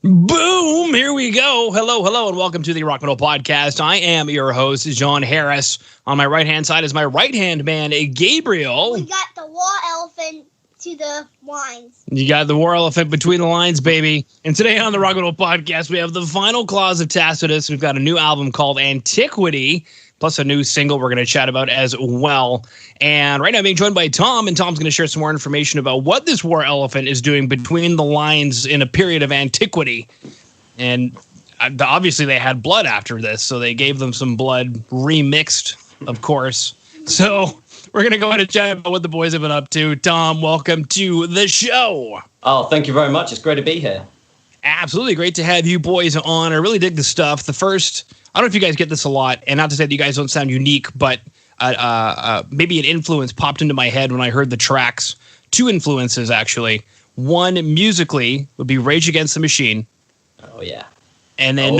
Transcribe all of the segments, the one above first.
Boom! Here we go. Hello, and welcome to the Rock Metal Podcast. I am your host, John Harris. On my right-hand side is my right-hand man, Gabriel. We got the war elephant to the lines. You got the war elephant between the lines, baby. And today on the Rock Metal Podcast, we have the Final Clause of Tacitus. We've got a new album called Antiquity, plus a new single we're going to chat about as well. And right now I'm being joined by Tom, and Tom's going to share some more information about what this war elephant is doing between the lines in a period of antiquity. And obviously they had blood after this, so they gave them some blood remixed, of course. So we're going to go ahead and chat about what the boys have been up to. Tom, welcome to the show. Oh, thank you very much. It's great to be here. Absolutely great to have you boys on. I really dig the stuff. The first, I don't know if you guys get this a lot, and not to say that you guys don't sound unique, but maybe an influence popped into my head when I heard the tracks. Two influences, actually. One, musically, would be Rage Against the Machine. Oh, yeah. And then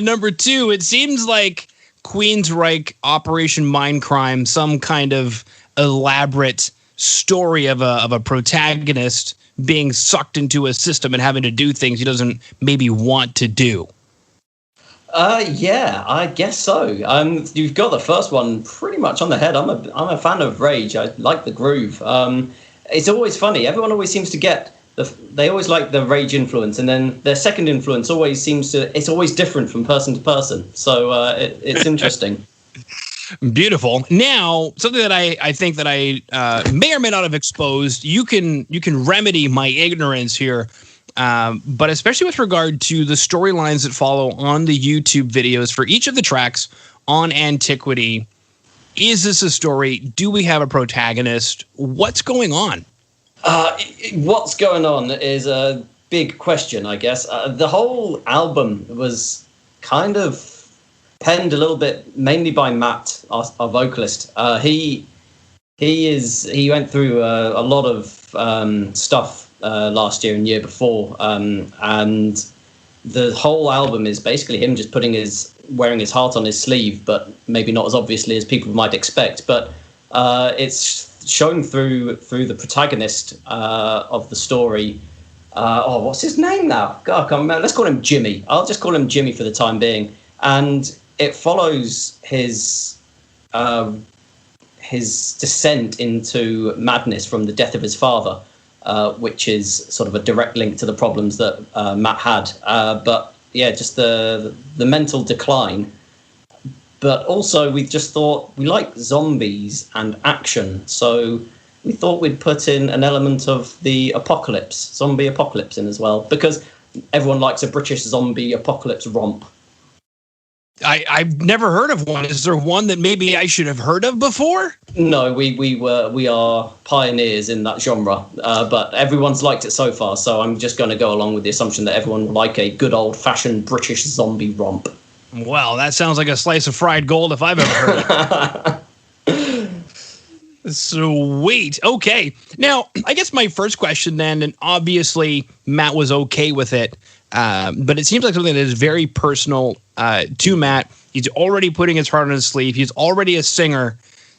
number two, it seems like Queensryche, Operation Mindcrime, some kind of elaborate story of a protagonist being sucked into a system and having to do things he doesn't maybe want to do. Yeah, I guess so. You've got the first one pretty much on the head. I'm a fan of Rage. I like the groove. It's always funny. Everyone always seems to get they always like the Rage influence, and then their second influence always seems to. It's always different from person to person. So it's interesting. Beautiful. Now, something that I think that I may or may not have exposed. You can remedy my ignorance here. But especially with regard to the storylines that follow on the YouTube videos for each of the tracks on Antiquity. Is this a story? Do we have a protagonist? What's going on? What's going on is a big question, I guess. The whole album was kind of penned a little bit, mainly by Matt, our vocalist. He went through a lot of stuff last year and year before, and the whole album is basically him just wearing his heart on his sleeve, but maybe not as obviously as people might expect. But it's shown through the protagonist of the story. What's his name now? God, I can't remember. Let's call him Jimmy. I'll just call him Jimmy for the time being. And it follows his descent into madness from the death of his father. Which is sort of a direct link to the problems that Matt had. But yeah, just the mental decline. But also we just thought we like zombies and action. So we thought we'd put in an element of the zombie apocalypse in as well. Because everyone likes a British zombie apocalypse romp. I've never heard of one. Is there one that maybe I should have heard of before? No, we are pioneers in that genre, but everyone's liked it so far. So I'm just going to go along with the assumption that everyone will like a good old-fashioned British zombie romp. Well, that sounds like a slice of fried gold if I've ever heard it. Sweet. Okay. Now, I guess my first question then, and obviously Matt was okay with it, but it seems like something that is very personal to Matt. He's already putting his heart on his sleeve. He's already a singer.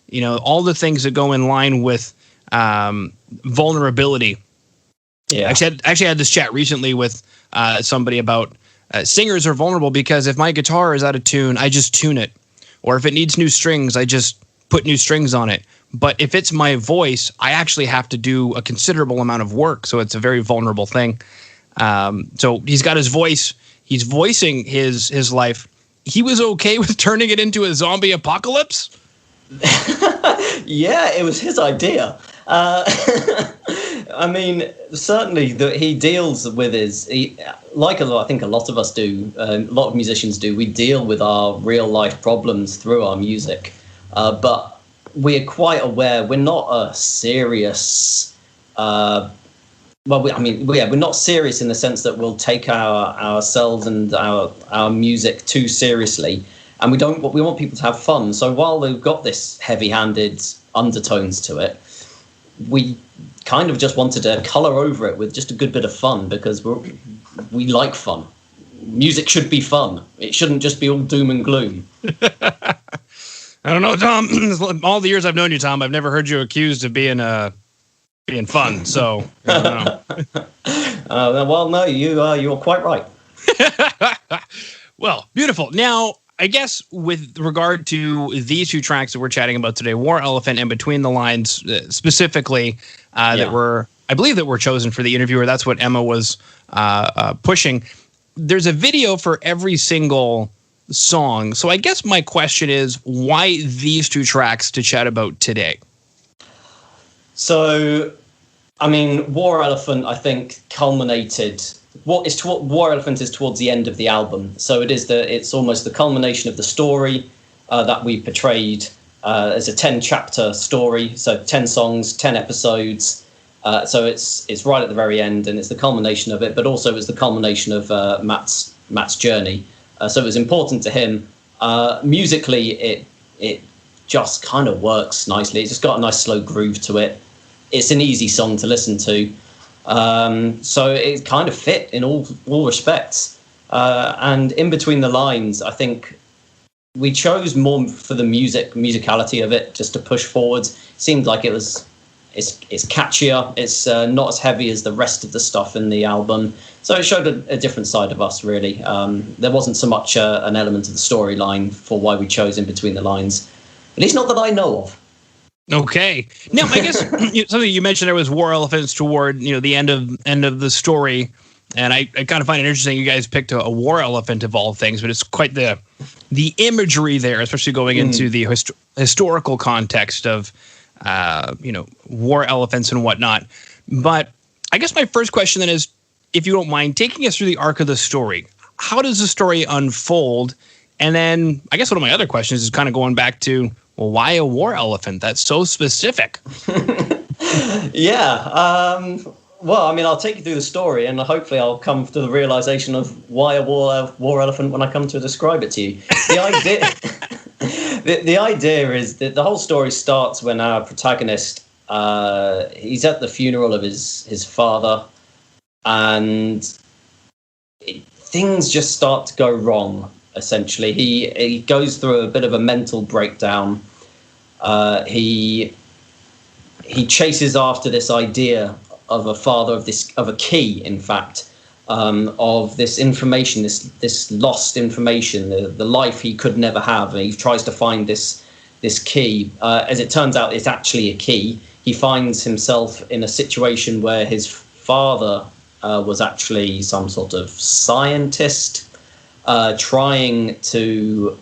You know, all the things that go in line with vulnerability. Yeah. Actually, I had this chat recently with somebody about singers are vulnerable because if my guitar is out of tune, I just tune it. Or if it needs new strings, I just put new strings on it. But if it's my voice, I actually have to do a considerable amount of work. So it's a very vulnerable thing. So he's got his voice. He's voicing his life. He was okay with turning it into a zombie apocalypse? Yeah, it was his idea. I mean, certainly he deals with I think a lot of us do, a lot of musicians do, we deal with our real life problems through our music. But we're quite aware we're not a serious, we're not serious in the sense that we'll take ourselves and our music too seriously. And we want people to have fun. So while they've got this heavy-handed undertones to it, we kind of just wanted to color over it with just a good bit of fun because we like fun. Music should be fun. It shouldn't just be all doom and gloom. I don't know, Tom. All the years I've known you, Tom, I've never heard you accused of being fun. So I don't know. Well, no, you're quite right. Well, beautiful. Now, I guess with regard to these two tracks that we're chatting about today, War Elephant and Between the Lines specifically, that were, I believe that were chosen for the interviewer. That's what Emma was pushing. There's a video for every single song. So I guess my question is, why these two tracks to chat about today? So, I mean, War Elephant, I think, culminated. War Elephant is towards the end of the album. So it's almost the culmination of the story that we portrayed as a 10-chapter story. So 10 songs, 10 episodes. So it's right at the very end, and it's the culmination of it, but also it's the culmination of Matt's journey. So it was important to him. Musically, it just kind of works nicely. It's just got a nice slow groove to it. It's an easy song to listen to. So it kind of fit in all respects. And in Between the Lines, I think we chose more for the musicality of it, just to push forwards. It seemed like it's catchier. It's not as heavy as the rest of the stuff in the album. So it showed a different side of us, really. There wasn't so much an element of the storyline for why we chose In Between the Lines. At least not that I know of. Okay. Now, I guess something you mentioned there was War Elephants toward the end of the story, and I kind of find it interesting you guys picked a war elephant of all things, but it's quite the imagery there, especially going into the historical context of war elephants and whatnot. But I guess my first question then is, if you don't mind taking us through the arc of the story, how does the story unfold? And then I guess one of my other questions is kind of going back to, well, why a war elephant? That's so specific. Well, I mean, I'll take you through the story, and hopefully I'll come to the realization of why a war elephant when I come to describe it to you. The idea is that the whole story starts when our protagonist, he's at the funeral of his father, and things just start to go wrong. Essentially, he goes through a bit of a mental breakdown. He chases after this idea of a father of a key, in fact, of this information, this lost information, the life he could never have. And he tries to find this key. As it turns out, it's actually a key. He finds himself in a situation where his father was actually some sort of scientist, trying to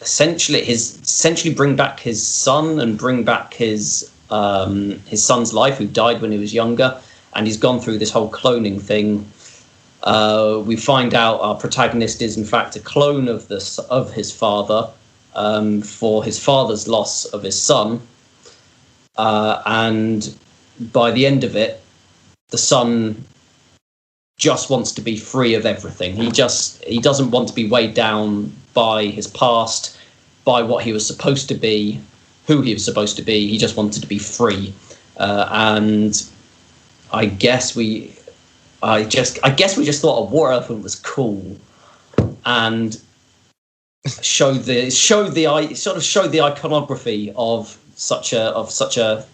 essentially bring back his son and bring back his son's life, who died when he was younger, and he's gone through this whole cloning thing. We find out our protagonist is in fact a clone of his father, for his father's loss of his son, and by the end of it, the son just wants to be free of everything. He doesn't want to be weighed down by his past, by what he was supposed to be, who he was supposed to be. He just wanted to be free. And I guess we just thought a war elephant was cool, and showed the iconography of such a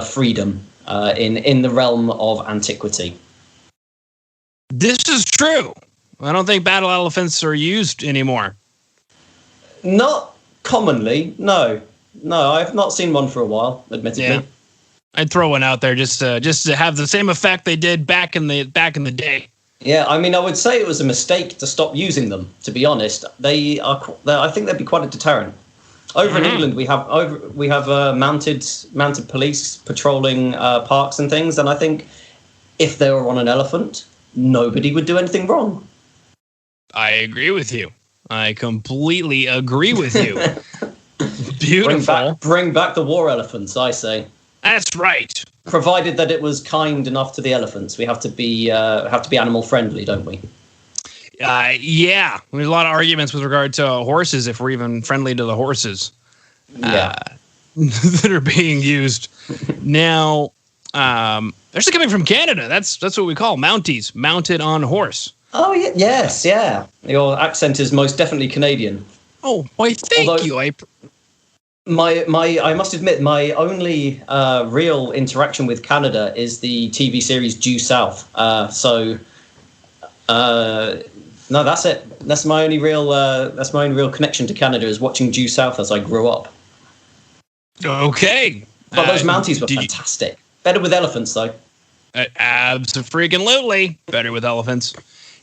freedom in the realm of antiquity. This is true. I don't think battle elephants are used anymore. Not commonly, no. I've not seen one for a while, admittedly. Yeah. I'd throw one out there just to have the same effect they did back in the day. Yeah, I mean, I would say it was a mistake to stop using them. To be honest, I think they'd be quite a deterrent. Over in England, we have mounted police patrolling parks and things, and I think if they were on an elephant, nobody would do anything wrong. I agree with you. I completely agree with you. Beautiful. Bring back the war elephants, I say. That's right. Provided that it was kind enough to the elephants. We have to be animal friendly, don't we? Yeah. There's a lot of arguments with regard to horses, if we're even friendly to the horses. Yeah. That are being used. Now, they're still coming from Canada. That's what we call Mounties, mounted on horse. Oh, yes. Your accent is most definitely Canadian. Oh, why, thank you. I must admit, my only real interaction with Canada is the TV series Due South. No, that's it. That's my only real connection to Canada, is watching Due South as I grew up. Okay. But those Mounties were fantastic. Better with elephants, though. Abso-freaking-lutely. Better with elephants.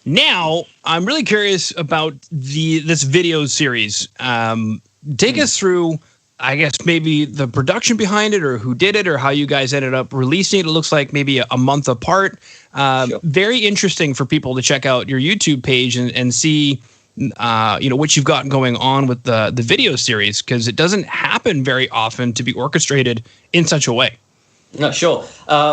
Now, I'm really curious about this video series. Take us through, I guess, maybe the production behind it, or who did it, or how you guys ended up releasing it. It looks like maybe a month apart. Sure. Very interesting for people to check out your YouTube page and see, what you've got going on with the video series, because it doesn't happen very often to be orchestrated in such a way. No, sure.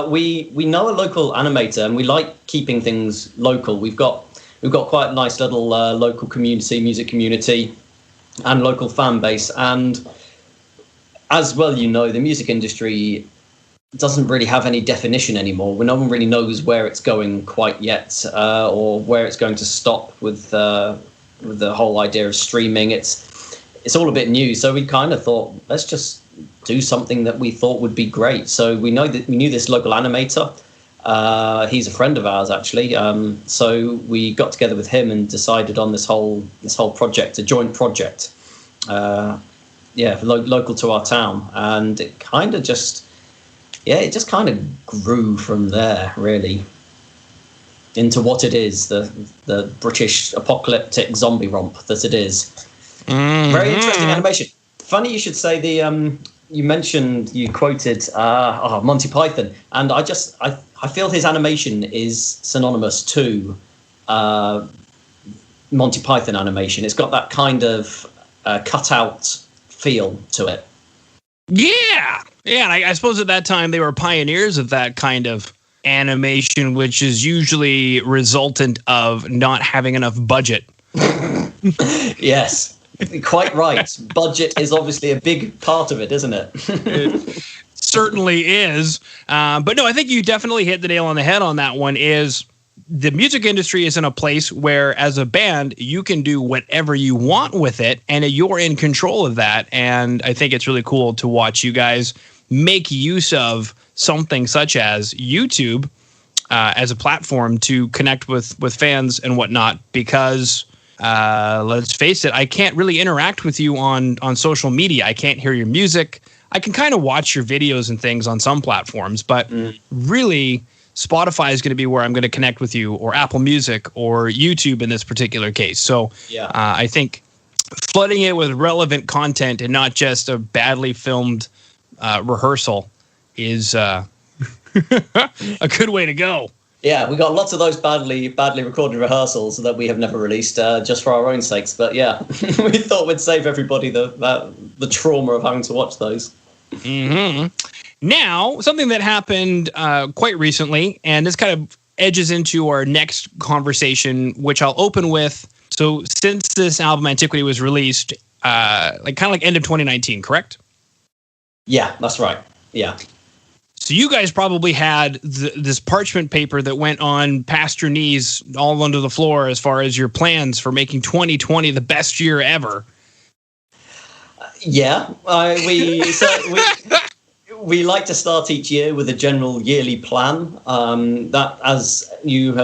We know a local animator, and we like keeping things local. We've got quite a nice little local community, music community, and local fan base. And as well, the music industry doesn't really have any definition anymore. No one really knows where it's going quite yet, or where it's going to stop with the whole idea of streaming. It's all a bit new, so we kind of thought, let's just do something that we thought would be great. So we knew this local animator. He's a friend of ours, actually. So we got together with him and decided on this whole project, a joint project. Local to our town, and it kind of just grew from there, really, into what it is, the British apocalyptic zombie romp that it is. Mm-hmm. Very interesting animation. Funny you should say you quoted Monty Python, and I feel his animation is synonymous to Monty Python animation. It's got that kind of cutout feel to it. Yeah, and I suppose at that time they were pioneers of that kind of animation, which is usually resultant of not having enough budget. Yes. Quite right. Budget is obviously a big part of it, isn't it? It certainly is. But no, I think you definitely hit the nail on the head on that one. Is the music industry is in a place where, as a band, you can do whatever you want with it, and you're in control of that. And I think it's really cool to watch you guys make use of something such as YouTube as a platform to connect with fans and whatnot, because let's face it, I can't really interact with you on social media. I can't hear your music. I can kind of watch your videos and things on some platforms, but really Spotify is going to be where I'm going to connect with you, or Apple Music, or YouTube in this particular case. So I think flooding it with relevant content and not just a badly filmed rehearsal is a good way to go. Yeah, we got lots of those badly recorded rehearsals that we have never released, just for our own sakes. But yeah, we thought we'd save everybody the trauma of having to watch those. Mm-hmm. Now, something that happened quite recently, and this kind of edges into our next conversation, which I'll open with. So since this album Antiquity was released, kind of end of 2019, correct? Yeah, that's right. Yeah. So you guys probably had this parchment paper that went on past your knees, all under the floor, as far as your plans for making 2020 the best year ever. Yeah, we like to start each year with a general yearly plan. That, as you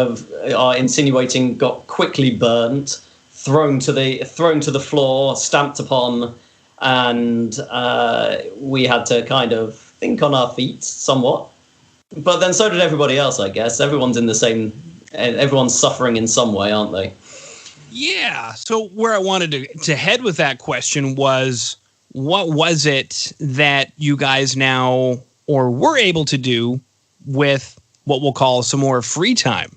are insinuating, got quickly burnt, thrown to the floor, stamped upon, and we had to kind of think on our feet somewhat. But then so did everybody else, I guess. Everyone's suffering in some way, aren't they? Yeah. So where I wanted to head with that question was, what was it that you guys now or were able to do with what we'll call some more free time?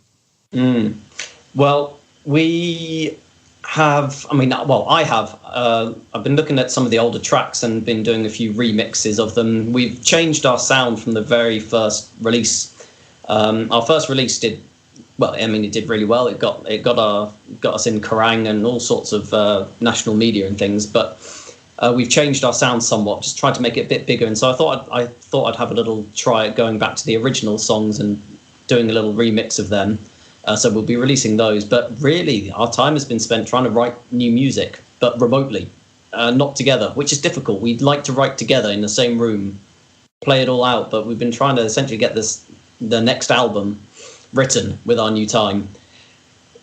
Well, I have. I've been looking at some of the older tracks and been doing a few remixes of them. We've changed our sound from the very first release. Our first release it did really well. It got us in Kerrang and all sorts of national media and things. But we've changed our sound somewhat, just tried to make it a bit bigger. And so I thought I'd have a little try at going back to the original songs and doing a little remix of them. So we'll be releasing those. But really, our time has been spent trying to write new music, but remotely. not together, which is difficult. We'd like to write together in the same room, play it all out, but we've been trying to essentially get the next album written with our new time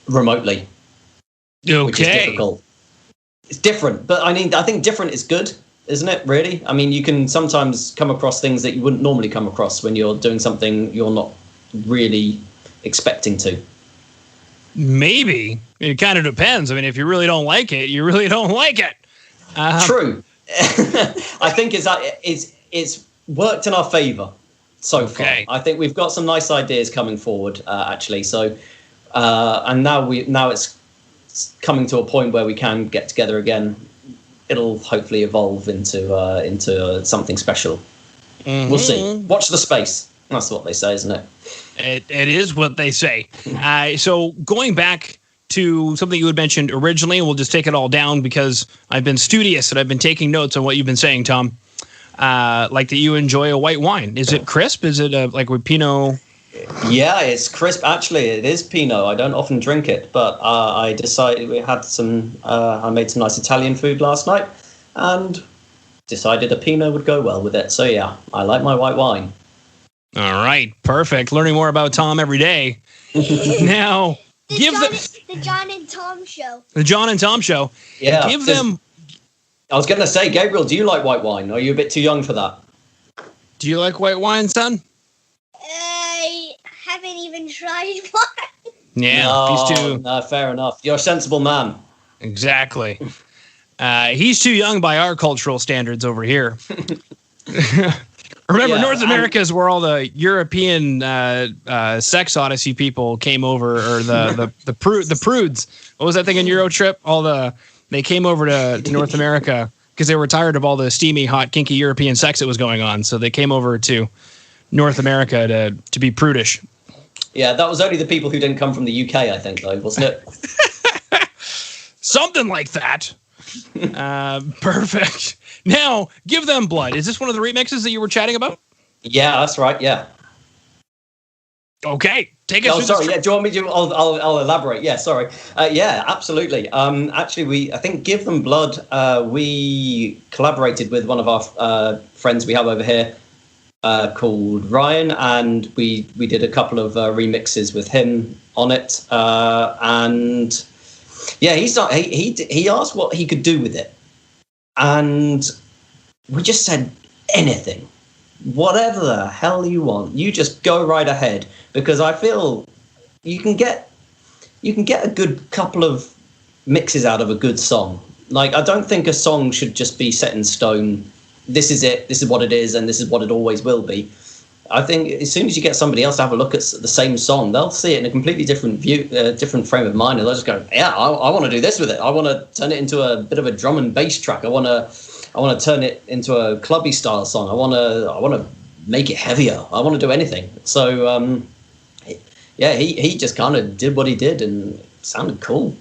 remotely, which is difficult. It's different, but I think different is good, isn't it, really? I mean, you can sometimes come across things that you wouldn't normally come across when you're doing something you're not really expecting to. Maybe. It kind of depends. I mean, if you really don't like it, you really don't like it. True. I think it's worked in our favor so far. I think we've got some nice ideas coming forward, actually. So, and now it's coming to a point where we can get together again. It'll hopefully evolve into something special. Mm-hmm. We'll see. Watch the space. That's what they say, isn't it? It is what they say. So going back to something you had mentioned originally, we'll just take it all down because I've been studious and I've been taking notes on what you've been saying, Tom. Like that you enjoy a white wine. Is it crisp? Is it like with Pinot? Yeah, it's crisp. Actually, it is Pinot. I don't often drink it, but I decided we had some. I made some nice Italian food last night, and decided a Pinot would go well with it. So yeah, I like my white wine. All right, perfect. Learning more about Tom every day. Now, the John and Tom show. The John and Tom show. Yeah. Give them. I was going to say, Gabriel, do you like white wine? Or are you a bit too young for that? Do you like white wine, son? I haven't even tried one. Yeah, No, fair enough. You're a sensible man. Exactly. He's too young by our cultural standards over here. Remember, North America is where all the European sex odyssey people came over, or the prudes. What was that thing in Euro Trip? They came over to North America because they were tired of all the steamy, hot, kinky European sex that was going on. So they came over to North America to be prudish. Yeah, that was only the people who didn't come from the UK, I think, though, wasn't it? Something like that. Perfect. Now, Give Them Blood. Is this one of the remixes that you were chatting about? Yeah, that's right. Yeah. Okay. Take us. Oh, sorry. Yeah. Do you want me to? I'll elaborate. Yeah. Sorry. Yeah. Absolutely. Actually, I think Give Them Blood. We collaborated with one of our friends we have over here called Ryan, and we did a couple of remixes with him on it. And yeah, he asked what he could do with it. And we just said anything, whatever the hell you want. You just go right ahead, because I feel you can get a good couple of mixes out of a good song. Like, I don't think a song should just be set in stone. This is it. This is what it is, and this is what it always will be. I think as soon as you get somebody else to have a look at the same song, they'll see it in a completely different view, different frame of mind, and they'll just go, "Yeah, I want to do this with it. I want to turn it into a bit of a drum and bass track. I want to turn it into a clubby style song. I want to make it heavier. I want to do anything." So, yeah, he just kind of did what he did, and it sounded cool.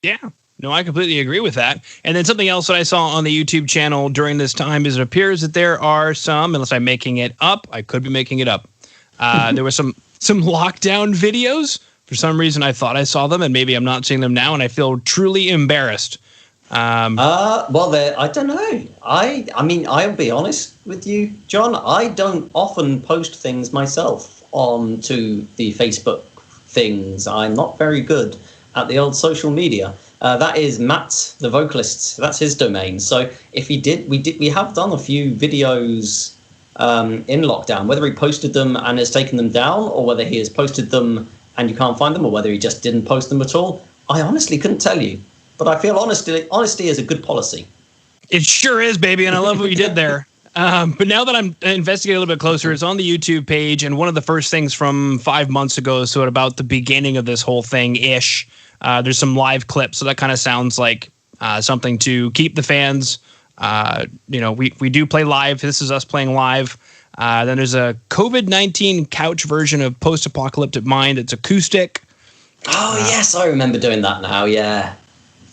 Yeah. No, I completely agree with that. And then something else that I saw on the YouTube channel during this time is it appears that there are some, unless I'm making it up, I could be making it up. There were some lockdown videos. For some reason, I thought I saw them, and maybe I'm not seeing them now, and I feel truly embarrassed. Well, I don't know. I mean, I'll be honest with you, John. I don't often post things myself onto the Facebook things. I'm not very good at the old social media. That is Matt, the vocalist. That's his domain. So if we have done a few videos in lockdown. Whether he posted them and has taken them down, or whether he has posted them and you can't find them, or whether he just didn't post them at all, I honestly couldn't tell you. But I feel honesty is a good policy. It sure is, baby, and I love what you did there. But now that I'm investigating a little bit closer, it's on the YouTube page, and one of the first things from 5 months ago, so at about the beginning of this whole thing-ish, there's some live clips, so that kind of sounds like something to keep the fans. We do play live. This is us playing live. Then there's a COVID-19 couch version of Post-Apocalyptic Mind. It's acoustic. Oh, yes, I remember doing that now, yeah.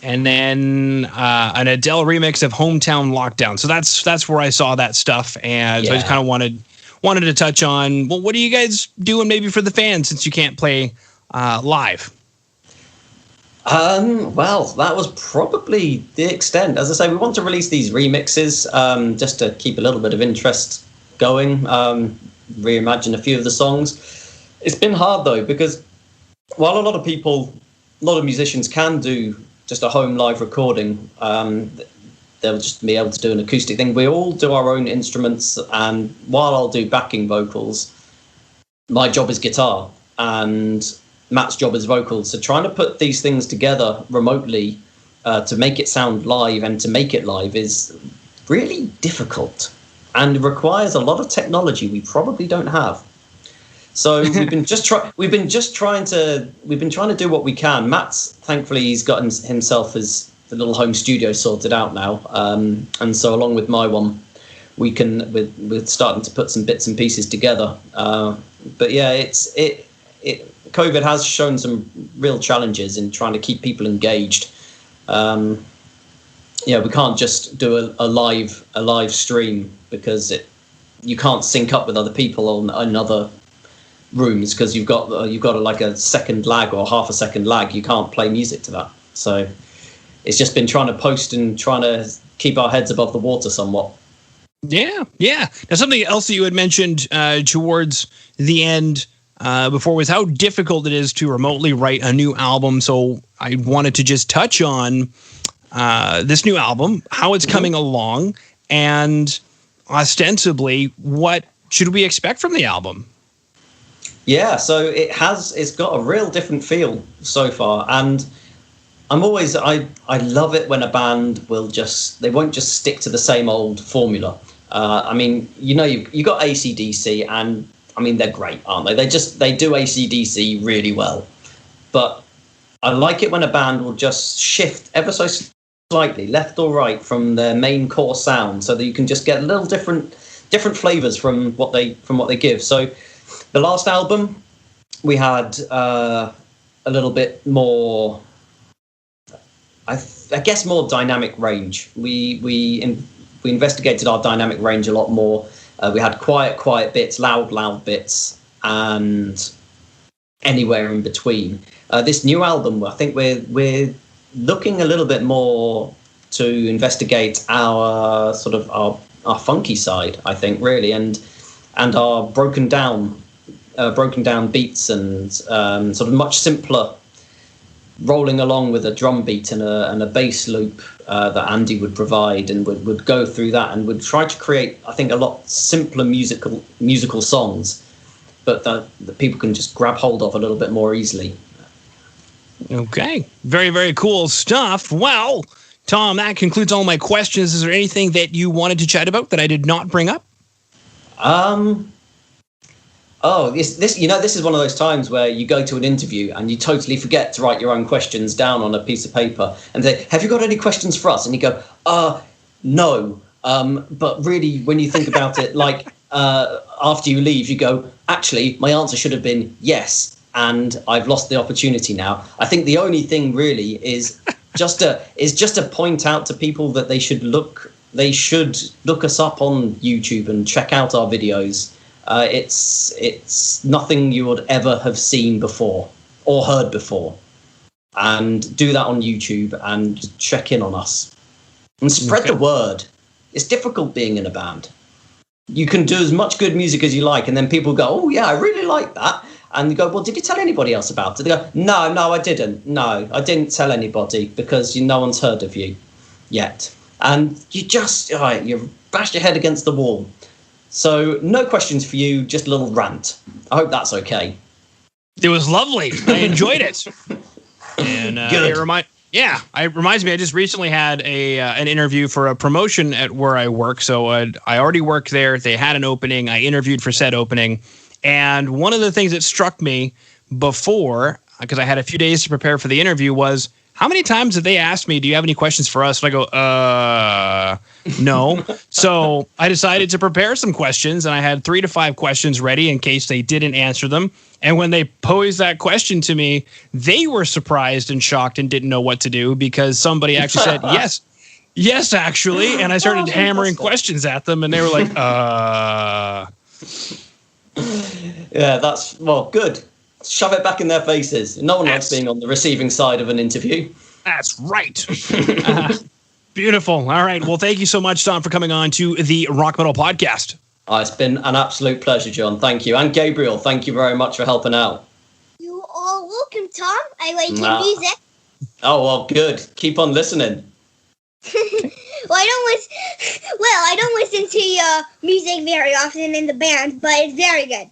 And then an Adele remix of Hometown Lockdown. So that's where I saw that stuff. And so I just kind of wanted to touch on, well, what are you guys doing maybe for the fans since you can't play live? Well, that was probably the extent. As I say, we want to release these remixes just to keep a little bit of interest going, reimagine a few of the songs. It's been hard, though, because while a lot of musicians can do just a home live recording, they'll just be able to do an acoustic thing. We all do our own instruments, and while I'll do backing vocals, my job is guitar, and Matt's job is vocals. So trying to put these things together remotely to make it sound live and to make it live is really difficult and requires a lot of technology we probably don't have. So we've been trying to do what we can. Matt's, thankfully, he's got himself his little home studio sorted out now, and so along with my one, we're starting to put some bits and pieces together. But yeah, COVID has shown some real challenges in trying to keep people engaged. We can't just do a live stream because you can't sync up with other people on other rooms because you've got like a second lag or half a second lag. You can't play music to that. So it's just been trying to post and trying to keep our heads above the water somewhat. Yeah. Now, something else that you had mentioned towards the end before was how difficult it is to remotely write a new album. So I wanted to just touch on this new album, how it's coming along, and ostensibly, what should we expect from the album? Yeah, so it's got a real different feel so far, and I love it when a band they won't just stick to the same old formula. I mean, you got AC/DC, and I mean, they're great, aren't they? They do AC/DC really well. But I like it when a band will just shift ever so slightly, left or right, from their main core sound, so that you can just get a little different flavors from what they give. So the last album, we had a little bit more, I guess, more dynamic range. We investigated our dynamic range a lot more. We had quiet bits, loud bits, and anywhere in between. This new album, I think we're looking a little bit more to investigate our sort of our funky side, I think, really, and our broken down beats and sort of much simpler rolling along with a drum beat and a bass loop that Andy would provide, and would go through that and would try to create, I think, a lot simpler musical songs, but that people can just grab hold of a little bit more easily. Okay. Very, very cool stuff. Well, Tom, that concludes all my questions. Is there anything that you wanted to chat about that I did not bring up? This is one of those times where you go to an interview and you totally forget to write your own questions down on a piece of paper and say, have you got any questions for us? And you go, no. But really, when you think about it, like after you leave, you go, actually, my answer should have been yes, and I've lost the opportunity now. I think the only thing really is just to point out to people that they should look us up on YouTube and check out our videos. It's nothing you would ever have seen before or heard before, and do that on YouTube and check in on us and spread the word. It's difficult being in a band. You can do as much good music as you like, and then people go, oh yeah, I really like that. And you go, well, did you tell anybody else about it? They go, no, I didn't. No, I didn't tell anybody because no one's heard of you yet. And you you bash your head against the wall. So no questions for you, just a little rant. I hope that's okay. It was lovely. I enjoyed it. And Good. It reminds me, I just recently had an interview for a promotion at where I work. So I already work there. They had an opening. I interviewed for said opening. And one of the things that struck me before, because I had a few days to prepare for the interview, was how many times have they asked me, do you have any questions for us? And I go, no. So I decided to prepare some questions, and I had 3 to 5 questions ready in case they didn't answer them. And when they posed that question to me, they were surprised and shocked and didn't know what to do, because somebody actually said, yes, actually. And I started hammering questions at them, and they were like, Yeah, good. shove it back in their faces. No one likes being on the receiving side of an interview. That's right. Beautiful. All right. Well, thank you so much, Tom, for coming on to the Rock Metal Podcast. It's been an absolute pleasure, John. Thank you. And Gabriel, thank you very much for helping out. You are welcome, Tom. I like your music. Oh, well, good. Keep on listening. I don't listen to your music very often in the band, but it's very good.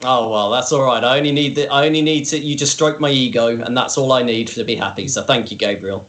Oh, well, that's all right. I only need you to stroke my ego, and that's all I need to be happy. So thank you, Gabriel.